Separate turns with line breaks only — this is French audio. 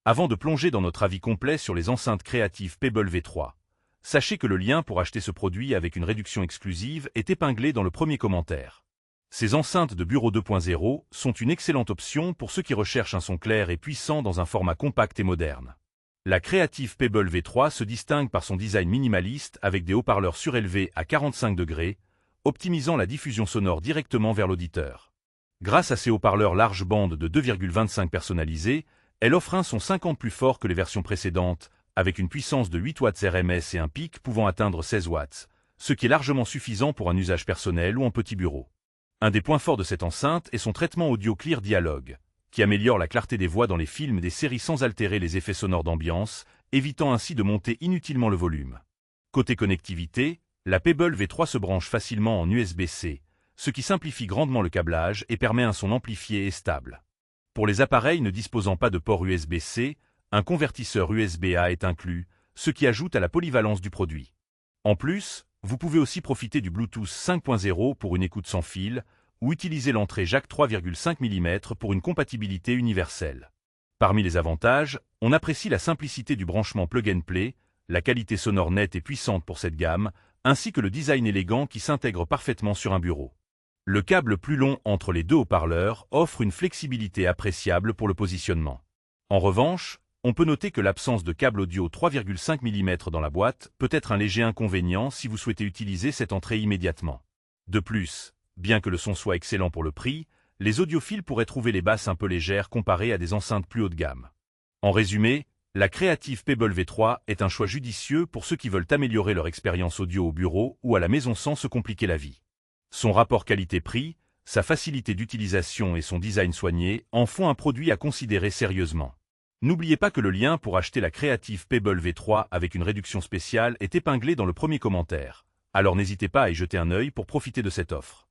Avant de plonger dans notre avis complet sur les enceintes créatives Pebble V3, sachez que le lien pour acheter ce produit avec une réduction exclusive est épinglé dans le premier commentaire. Ces enceintes de bureau 2.0 sont une excellente option pour ceux qui recherchent un son clair et puissant dans un format compact et moderne. La Creative Pebble V3 se distingue par son design minimaliste avec des haut-parleurs surélevés à 45 degrés, optimisant la diffusion sonore directement vers l'auditeur. Grâce à ces haut-parleurs large bande de 2,25 personnalisés, elle offre un son 50 plus fort que les versions précédentes, avec une puissance de 8 watts RMS et un pic pouvant atteindre 16 watts, ce qui est largement suffisant pour un usage personnel ou en petit bureau. Un des points forts de cette enceinte est son traitement audio Clear Dialogue, qui améliore la clarté des voix dans les films et des séries sans altérer les effets sonores d'ambiance, évitant ainsi de monter inutilement le volume. Côté connectivité, la Pebble V3 se branche facilement en USB-C, ce qui simplifie grandement le câblage et permet un son amplifié et stable. Pour les appareils ne disposant pas de port USB-C, un convertisseur USB-A est inclus, ce qui ajoute à la polyvalence du produit. En plus, vous pouvez aussi profiter du Bluetooth 5.0 pour une écoute sans fil, ou utiliser l'entrée jack 3,5 mm pour une compatibilité universelle. Parmi les avantages, on apprécie la simplicité du branchement plug-and-play, la qualité sonore nette et puissante pour cette gamme, ainsi que le design élégant qui s'intègre parfaitement sur un bureau. Le câble plus long entre les deux haut-parleurs offre une flexibilité appréciable pour le positionnement. En revanche, on peut noter que l'absence de câble audio 3,5 mm dans la boîte peut être un léger inconvénient si vous souhaitez utiliser cette entrée immédiatement. De plus, bien que le son soit excellent pour le prix, les audiophiles pourraient trouver les basses un peu légères comparées à des enceintes plus haut de gamme. En résumé, la Creative Pebble V3 est un choix judicieux pour ceux qui veulent améliorer leur expérience audio au bureau ou à la maison sans se compliquer la vie. Son rapport qualité-prix, sa facilité d'utilisation et son design soigné en font un produit à considérer sérieusement. N'oubliez pas que le lien pour acheter la Creative Pebble V3 avec une réduction spéciale est épinglé dans le premier commentaire, alors n'hésitez pas à y jeter un œil pour profiter de cette offre.